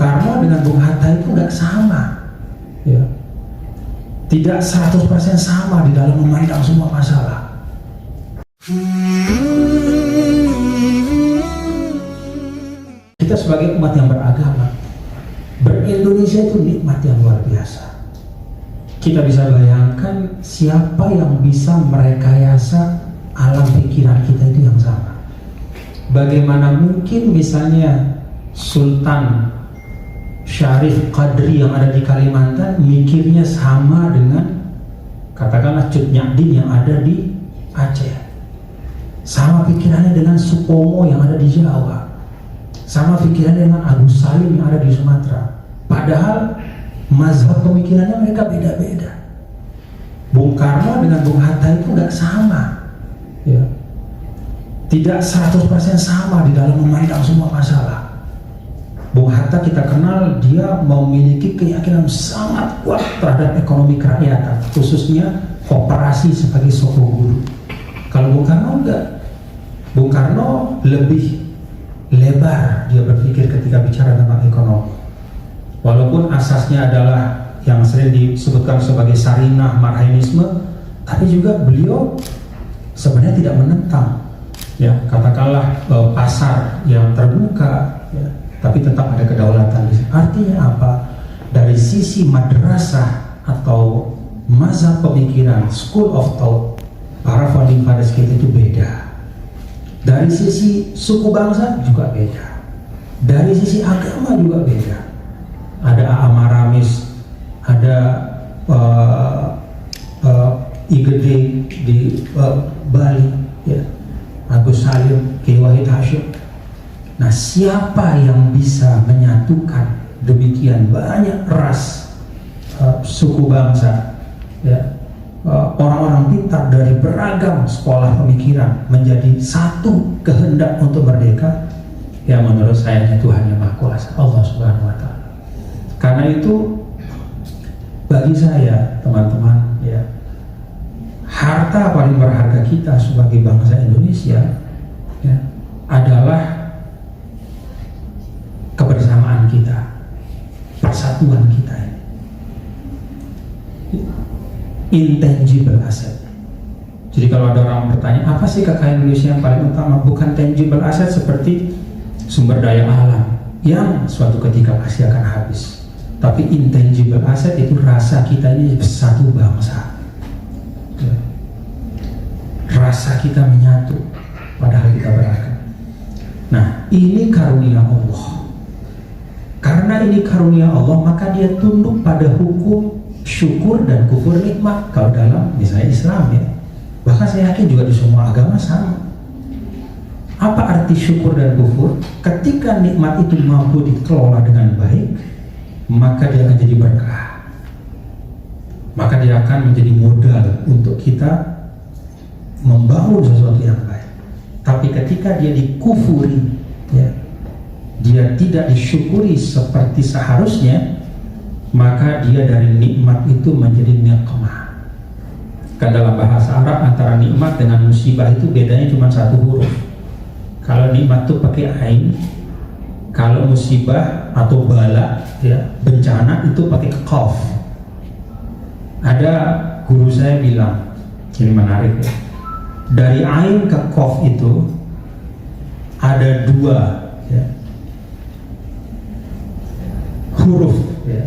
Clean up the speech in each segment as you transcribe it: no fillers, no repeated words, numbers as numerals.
Karno dengan Bung Hatta itu nggak sama, ya. Tidak 100% sama di dalam memandang semua masalah. Kita sebagai umat yang beragama, ber-Indonesia itu nikmat yang luar biasa. Kita bisa bayangkan siapa yang bisa merekayasa alam pikiran kita itu yang sama. Bagaimana mungkin misalnya Sultan Syarif Qadri yang ada di Kalimantan mikirnya sama dengan katakanlah Cut Nyak Dien yang ada di Aceh, sama pikirannya dengan Supomo yang ada di Jawa, sama pikirannya dengan Agus Salim yang ada di Sumatera. Padahal mazhab pemikirannya mereka beda-beda. Bung Karno dengan Bung Hatta itu nggak sama, ya. Tidak 100% sama di dalam memandang semua masalah. Bung Hatta kita kenal dia memiliki keyakinan sangat kuat terhadap ekonomi kerakyatan, khususnya koperasi sebagai soko guru. Kalau Bung Karno enggak. Bung Karno lebih lebar dia berpikir ketika bicara tentang ekonomi. Walaupun asasnya adalah yang sering disebutkan sebagai Sarinah Marxisme, tapi juga beliau sebenarnya tidak menentang, ya, katakanlah pasar yang terbuka, ya, tapi tetap ada kedaulatan. Artinya apa? Dari sisi madrasah atau mazhab pemikiran, school of thought, para founding fathers kita itu beda. Dari sisi suku bangsa juga beda. Dari sisi agama juga beda. Ada Amaramis, ada Igede di Bali, ya, Agus Salim, Kiai Wahid Hashim. Nah, siapa yang bisa menyatukan demikian banyak ras, suku bangsa, ya, orang-orang pintar dari beragam sekolah pemikiran menjadi satu kehendak untuk merdeka? Ya, menurut saya Tuhan yang Maha Kuasa, Allah Subhanahu Wa Taala. Karena itu bagi saya, teman-teman, ya, harta paling berharga kita sebagai bangsa Indonesia, ya, adalah kebersamaan kita, persatuan kita ini. Intangible asset. Jadi kalau ada orang bertanya, apa sih kekayaan Indonesia yang paling utama? Bukan tangible asset seperti sumber daya alam yang suatu ketika pasti akan habis, tapi intangible asset itu rasa kita ini satu bangsa, ya. Rasa kita menyatu padahal kita beragam. Nah, ini karunia Allah. Karena ini karunia Allah, maka dia tunduk pada hukum syukur dan kufur nikmat. Kalau dalam misalnya Islam, ya, bahkan saya yakin juga di semua agama sama. Apa arti syukur dan kufur? Ketika nikmat itu mampu dikelola dengan baik, maka dia akan jadi berkah, maka dia akan menjadi modal untuk kita membangun sesuatu yang baik. Tapi ketika dia dikufuri, ya, dia tidak disyukuri seperti seharusnya, maka dia dari nikmat itu menjadi niqmah. Kan dalam bahasa Arab antara nikmat dengan musibah itu bedanya cuma satu huruf. Kalau nikmat itu pakai ain, kalau musibah atau bala, ya, bencana itu pakai qaf. Ada guru saya bilang, ini menarik, ya, dari ain ke qaf itu ada dua, ya, huruf, ya.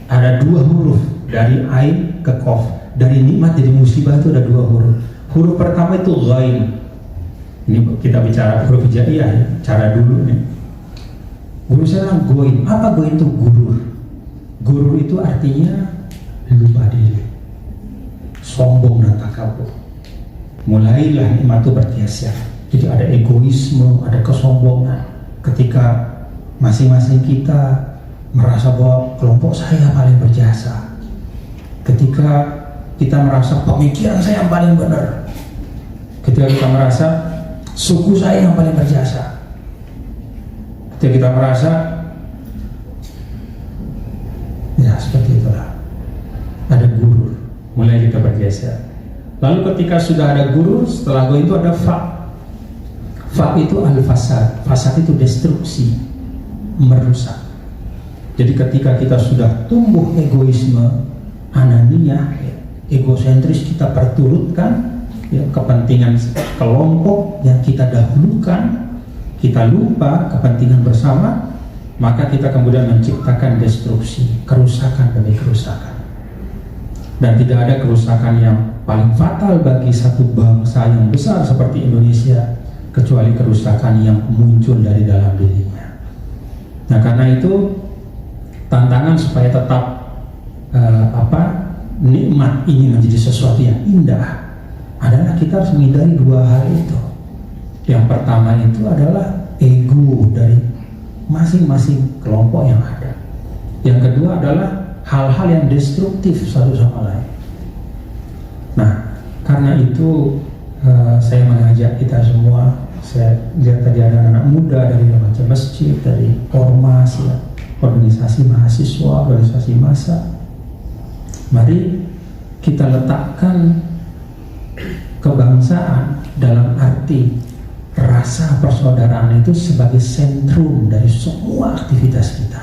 Ada dua huruf dari ain ke qaf. Dari nikmat jadi musibah itu ada dua huruf. Huruf pertama itu ghain. Ini kita bicara huruf hijaiyah, ya, cara dulu nih. Guru saya bilang goin. Apa goin itu? Gurur. Gurur itu artinya lupa diri, sombong dan takabur. Mulailah nikmat itu bergeser. Jadi ada egoisme, ada kesombongan. Ketika masing-masing kita merasa bahwa kelompok saya paling berjasa, ketika kita merasa pemikiran saya yang paling benar, ketika kita merasa suku saya yang paling berjasa, ketika kita merasa, ya seperti itulah, ada gurur, mulai kita bergeser. Lalu ketika sudah ada gurur, setelah itu ada fa. Fa itu al-fasad. Fasad itu destruksi. merusak. Jadi ketika kita sudah tumbuh egoisme, anania, egosentris, kita perturutkan kepentingan kelompok yang kita dahulukan, kita lupa kepentingan bersama, maka kita kemudian menciptakan destruksi, kerusakan demi kerusakan. Dan tidak ada kerusakan yang paling fatal bagi satu bangsa yang besar seperti Indonesia kecuali kerusakan yang muncul dari dalam dirinya. Nah, karena itu tantangan supaya tetap nikmat ini menjadi sesuatu yang indah adalah kita harus menghindari dua hal itu. Yang pertama itu adalah ego dari masing-masing kelompok yang ada. Yang kedua adalah hal-hal yang destruktif satu sama lain. Nah, karena itu saya mengajak kita semua. Saya lihat tadi ada anak muda dari remaja masjid, dari ormas, organisasi mahasiswa, organisasi massa. Mari kita letakkan kebangsaan dalam arti rasa persaudaraan itu sebagai sentrum dari semua aktivitas kita.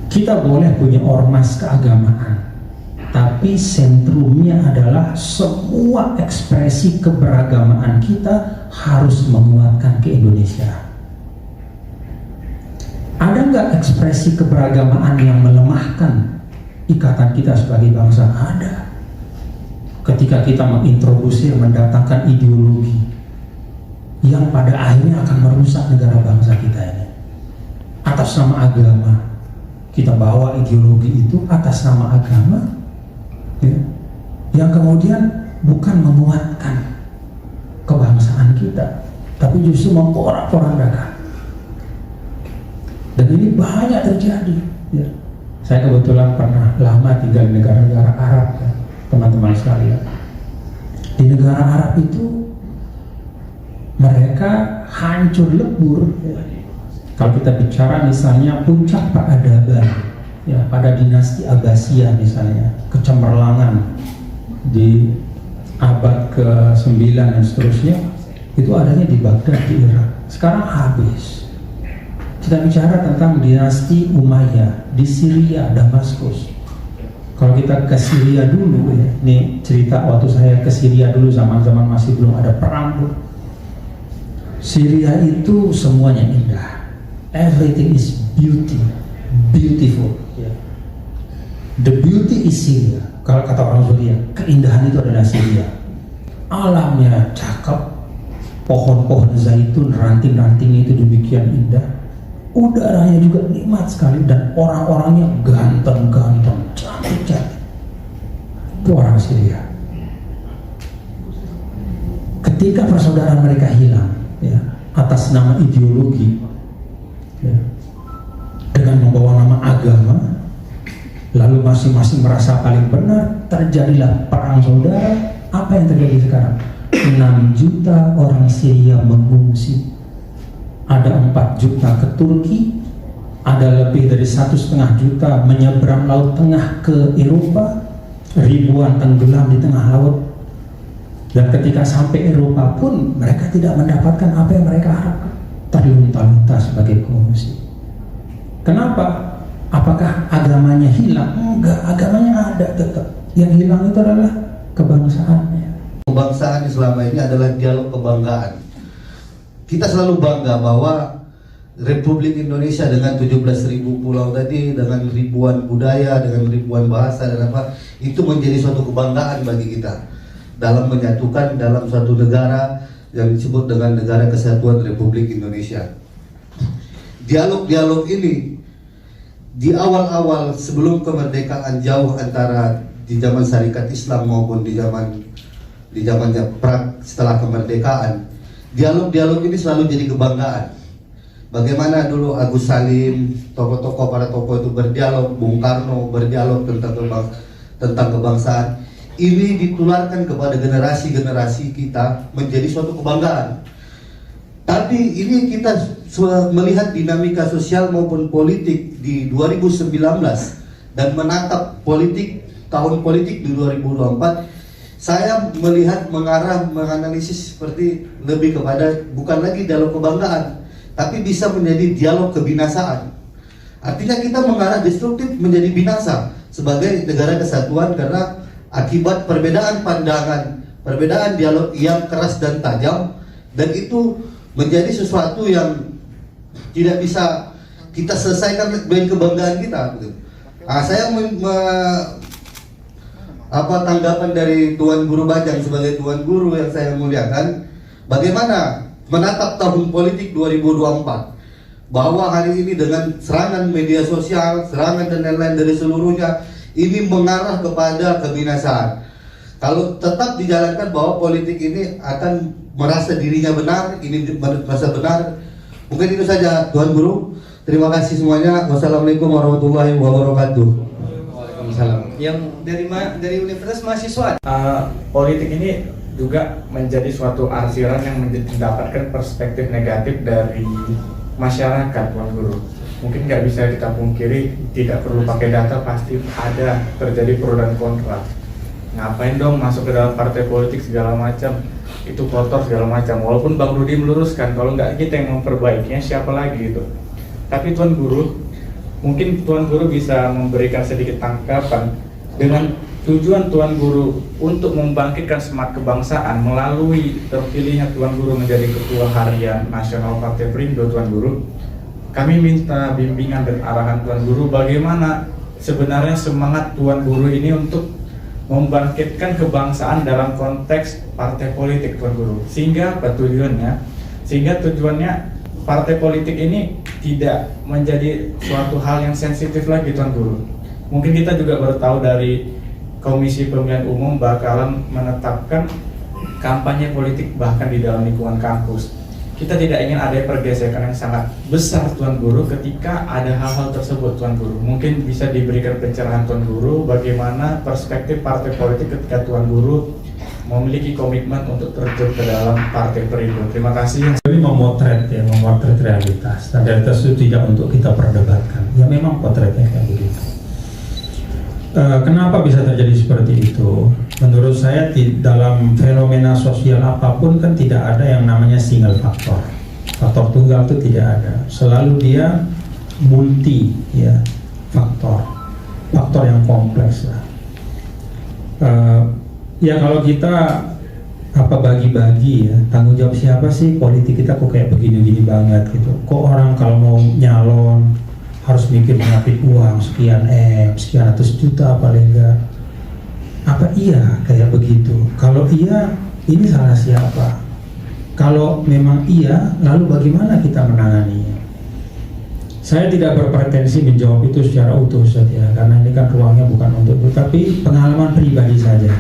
Kita boleh punya ormas keagamaan, tapi sentrumnya adalah semua ekspresi keberagamaan kita harus menguatkan keindonesiaan. Ada nggak ekspresi keberagamaan yang melemahkan ikatan kita sebagai bangsa? Ada. Ketika kita mengintroduksi, mendatangkan ideologi yang pada akhirnya akan merusak negara bangsa kita ini. Atas nama agama, kita bawa ideologi itu atas nama agama, yang kemudian bukan menguatkan kebangsaan kita, tapi justru memporak-porandakan. Dan ini banyak terjadi. Saya kebetulan pernah lama tinggal di negara-negara Arab, teman-teman sekalian. Di negara Arab itu mereka hancur lebur. Kalau kita bicara misalnya puncak peradaban, pada dinasti Abbasiyah misalnya, kecemerlangan di abad ke-9 dan seterusnya, itu adanya di Baghdad, di Irak. Sekarang habis. Kita bicara tentang dinasti Umayyah di Syria, Damaskus. Kalau kita ke Syria dulu, ini cerita waktu saya ke Syria dulu, zaman-zaman masih belum ada perang. Syria itu semuanya indah. Everything is beautiful. The beauty is Syria. Kalau kata orang Syria, keindahan itu adalah Syria. Alamnya cakep, pohon-pohon zaitun, ranting-ranting itu demikian indah. Udaranya juga nikmat sekali dan orang-orangnya ganteng-ganteng, cantik-cantik. Itu orang Syria. Ketika persaudaraan mereka hilang, atas nama ideologi, dengan membawa nama agama, lalu masing-masing merasa paling benar, terjadilah perang saudara. Apa yang terjadi sekarang? 6 juta orang Syria mengungsi. Ada 4 juta ke Turki, ada lebih dari 1,5 juta menyeberang Laut Tengah ke Eropa, ribuan tenggelam di tengah laut. Dan ketika sampai Eropa pun mereka tidak mendapatkan apa yang mereka harapkan, terlunta-lunta sebagai pengungsi. Kenapa? Apakah agamanya hilang? Enggak, agamanya ada tetap. Yang hilang itu adalah kebangsaannya. Kebangsaan selama ini adalah dialog kebanggaan. Kita selalu bangga bahwa Republik Indonesia dengan 17.000 pulau tadi, dengan ribuan budaya, dengan ribuan bahasa dan apa, itu menjadi suatu kebanggaan bagi kita dalam menyatukan dalam suatu negara yang disebut dengan Negara Kesatuan Republik Indonesia. Dialog-dialog ini di awal-awal sebelum kemerdekaan jauh antara di zaman Syarikat Islam maupun di zamannya Prag setelah kemerdekaan. Dialog-dialog ini selalu jadi kebanggaan. Bagaimana dulu Agus Salim, tokoh-tokoh, para tokoh itu berdialog, Bung Karno berdialog tentang kebangsaan. Ini ditularkan kepada generasi-generasi kita menjadi suatu kebanggaan. Tapi ini kita melihat dinamika sosial maupun politik di 2019 dan menatap tahun politik di 2024. Saya melihat menganalisis seperti lebih kepada bukan lagi dialog kebanggaan, tapi bisa menjadi dialog kebinasaan. Artinya kita mengarah destruktif menjadi binasa sebagai negara kesatuan karena akibat perbedaan pandangan, perbedaan dialog yang keras dan tajam, dan itu menjadi sesuatu yang tidak bisa kita selesaikan dengan kebanggaan kita. Saya tanggapan dari Tuan Guru Bajang sebagai Tuan Guru yang saya muliakan, bagaimana menatap tahun politik 2024, bahwa hari ini dengan serangan media sosial, serangan dan lain-lain dari seluruhnya, ini mengarah kepada kebinasaan. Kalau tetap dijalankan bahwa politik ini akan merasa dirinya benar, ini merasa benar. Mungkin itu saja Tuan Guru. Terima kasih semuanya. Wassalamualaikum warahmatullahi wabarakatuh. Waalaikumsalam. Yang dari Universitas Mahasiswa. Politik ini juga menjadi suatu arsiran yang mendapatkan perspektif negatif dari masyarakat, Tuan Guru. Mungkin nggak bisa kita pungkiri, tidak perlu pakai data, pasti ada terjadi pro dan kontra. Ngapain dong masuk ke dalam partai politik segala macam, itu kotor segala macam. Walaupun Bang Rudi meluruskan, kalau nggak kita yang memperbaikinya, siapa lagi gitu. Tapi Tuan Guru, mungkin Tuan Guru bisa memberikan sedikit tanggapan dengan tujuan Tuan Guru untuk membangkitkan semangat kebangsaan melalui terpilihnya Tuan Guru menjadi Ketua Harian Nasional Partai Perindo. Tuan Guru, kami minta bimbingan dan arahan Tuan Guru bagaimana sebenarnya semangat Tuan Guru ini untuk membangkitkan kebangsaan dalam konteks partai politik, Tuan Guru. Sehingga apa tujuannya? Sehingga tujuannya partai politik ini tidak menjadi suatu hal yang sensitif lagi, Tuan Guru. Mungkin kita juga baru tahu dari Komisi Pemilihan Umum bakalan menetapkan kampanye politik bahkan di dalam lingkungan kampus. Kita tidak ingin ada pergesekan yang sangat besar, Tuan Guru, ketika ada hal-hal tersebut, Tuan Guru. Mungkin bisa diberikan pencerahan Tuan Guru bagaimana perspektif partai politik ketika Tuan Guru memiliki komitmen untuk terjun ke dalam Partai Perindo. Terima kasih. Ini memotret realitas, dan realitas itu tidak untuk kita perdebatkan. Ya memang potretnya kayak begitu. Kenapa bisa terjadi seperti itu? Menurut saya dalam fenomena sosial apapun kan tidak ada yang namanya single faktor. Faktor tunggal itu tidak ada. Selalu dia multi ya faktor yang kompleks lah. Ya kalau kita bagi-bagi ya, tanggung jawab siapa sih politik kita kok kayak begini-gini banget gitu. Kok orang kalau mau nyalon harus mikir ngapit uang sekian sekian ratus juta paling enggak. Apa iya kayak begitu? Kalau iya, ini salah siapa? Kalau memang iya, lalu bagaimana kita menanganinya? Saya tidak berpretensi menjawab itu secara utuh saja, karena ini kan ruangnya bukan untuk itu, tapi pengalaman pribadi saja.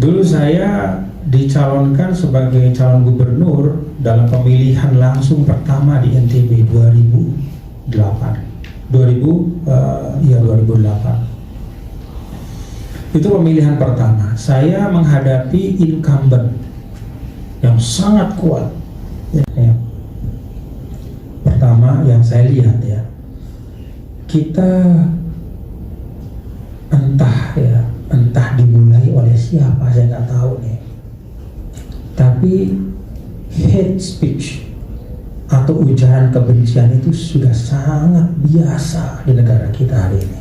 Dulu saya dicalonkan sebagai calon gubernur dalam pemilihan langsung pertama di NTB 2008. Itu pemilihan pertama. Saya menghadapi incumbent yang sangat kuat. Ya. Pertama yang saya lihat ya, kita entah dimulai oleh siapa saya nggak tahu nih. Tapi hate speech atau ujaran kebencian itu sudah sangat biasa di negara kita hari ini.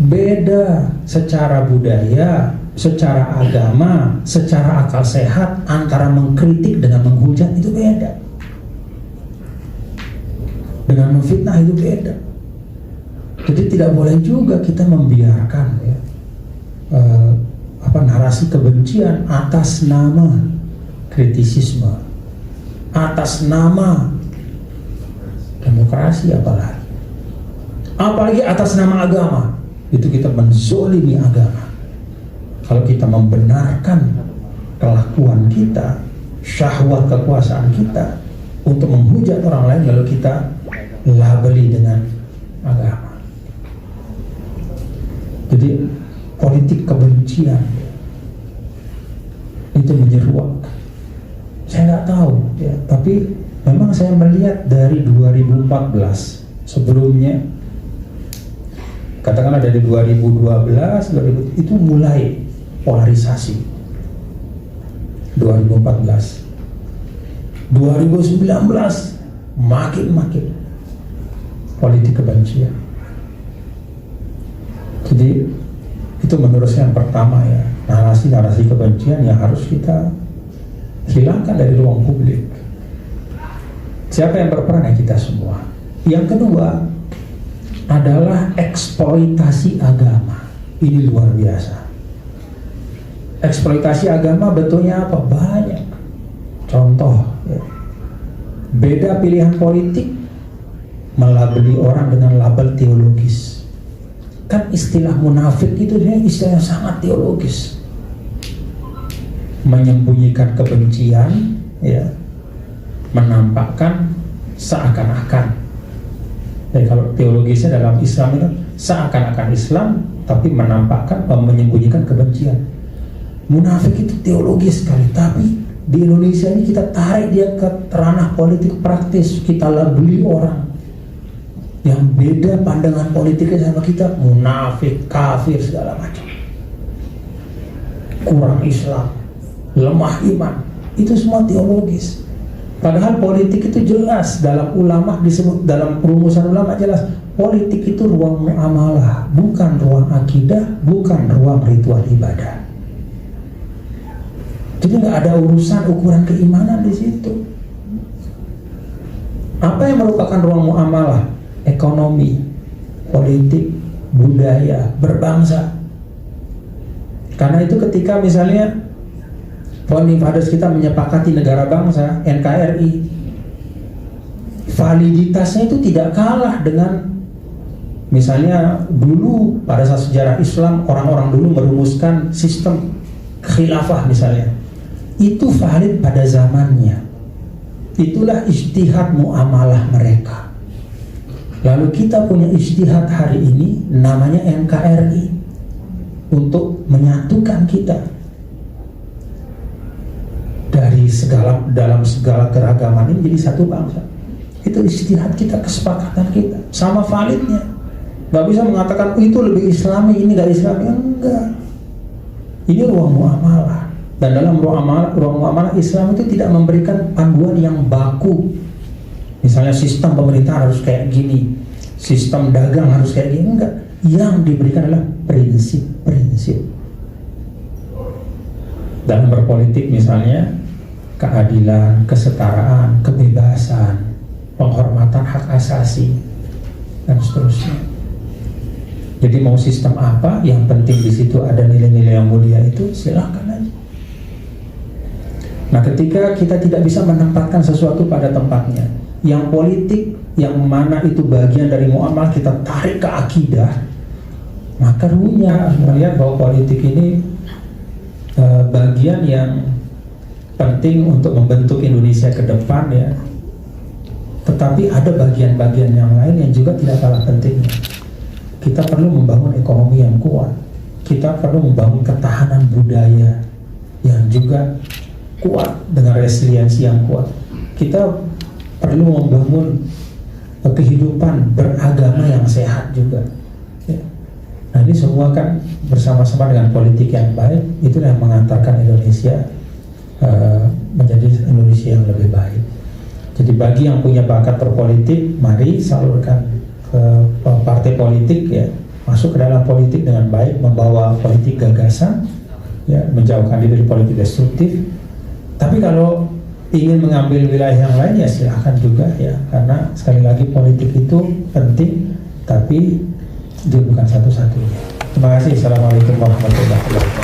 Beda secara budaya, secara agama, secara akal sehat antara mengkritik dengan menghujat itu beda. Dengan memfitnah itu beda. Jadi tidak boleh juga kita membiarkan ya, narasi kebencian atas nama kritisisme, atas nama demokrasi, apalagi atas nama agama. Itu kita menzolimi agama. Kalau kita membenarkan kelakuan kita, syahwat kekuasaan kita untuk menghujat orang lain, lalu kita labeli dengan agama. Jadi politik kebencian itu menyeruak. Saya nggak tahu ya, tapi memang saya melihat dari 2014 sebelumnya, katakanlah dari 2012 itu mulai polarisasi. 2014 2019 makin politik kebencian. Jadi itu menurut saya yang pertama ya, narasi kebencian yang harus kita hilangkan dari ruang publik. Siapa yang berperan? Ya kita semua. Yang kedua adalah eksploitasi agama. Ini luar biasa. Eksploitasi agama betulnya apa? Banyak. Contoh ya. Beda pilihan politik melabeli orang dengan label teologis. Kan istilah munafik itu dia istilah yang sangat teologis, menyembunyikan kebencian ya, menampakkan seakan-akan. Jadi kalau teologisnya dalam Islam itu seakan-akan Islam tapi menampakkan, menyembunyikan kebencian. Munafik itu teologis sekali, tapi di Indonesia ini kita tarik dia ke ranah politik praktis, kita labeli orang yang beda pandangan politiknya sama kita, munafik, kafir, segala macam, kurang Islam, lemah iman. Itu semua teologis. Padahal politik itu jelas dalam ulama disebut, dalam perumusan ulama jelas, politik itu ruang muamalah, bukan ruang akidah, bukan ruang ritual ibadah. Jadi nggak ada urusan ukuran keimanan di situ. Apa yang merupakan ruang muamalah? Ekonomi, politik, budaya, berbangsa. Karena itu ketika misalnya Founding Fathers kita menyepakati negara bangsa, NKRI, validitasnya itu tidak kalah dengan misalnya dulu pada saat sejarah Islam, orang-orang dulu merumuskan sistem khilafah misalnya. Itu valid pada zamannya. Itulah ijtihad muamalah mereka. Lalu kita punya ijtihad hari ini namanya NKRI untuk menyatukan kita dari dalam segala keragaman ini jadi satu bangsa. Itu ijtihad kita, kesepakatan kita, sama validnya. Gak bisa mengatakan itu lebih Islami, ini gak Islami. Enggak. Ini ruang muamalah. Dan dalam ruang muamalah Islam itu tidak memberikan panduan yang baku. Misalnya sistem pemerintahan harus kayak gini, sistem dagang harus kayak gini. Enggak. Yang diberikan adalah prinsip-prinsip. Dalam berpolitik misalnya keadilan, kesetaraan, kebebasan, penghormatan hak asasi, dan seterusnya. Jadi mau sistem apa, yang penting di situ ada nilai-nilai yang mulia itu silahkan aja. Nah, ketika kita tidak bisa menempatkan sesuatu pada tempatnya, yang politik, yang mana itu bagian dari muamalah kita tarik ke akidah, maka runya melihat bahwa politik ini bagian yang penting untuk membentuk Indonesia ke depan ya. Tetapi ada bagian-bagian yang lain yang juga tidak kalah pentingnya. Kita perlu membangun ekonomi yang kuat. Kita perlu membangun ketahanan budaya yang juga kuat dengan resiliensi yang kuat. Kita perlu membangun kehidupan beragama yang sehat juga. Ya. Nah, ini semua kan bersama-sama dengan politik yang baik, itulah yang mengantarkan Indonesia menjadi Indonesia yang lebih baik. Jadi bagi yang punya bakat berpolitik, mari salurkan ke partai politik ya, masuk ke dalam politik dengan baik, membawa politik gagasan, ya, menjauhkan diri dari politik destruktif. Tapi kalau ingin mengambil wilayah yang lain ya silahkan juga ya, karena sekali lagi politik itu penting, tapi dia bukan satu-satunya. Terima kasih. Assalamualaikum warahmatullahi wabarakatuh.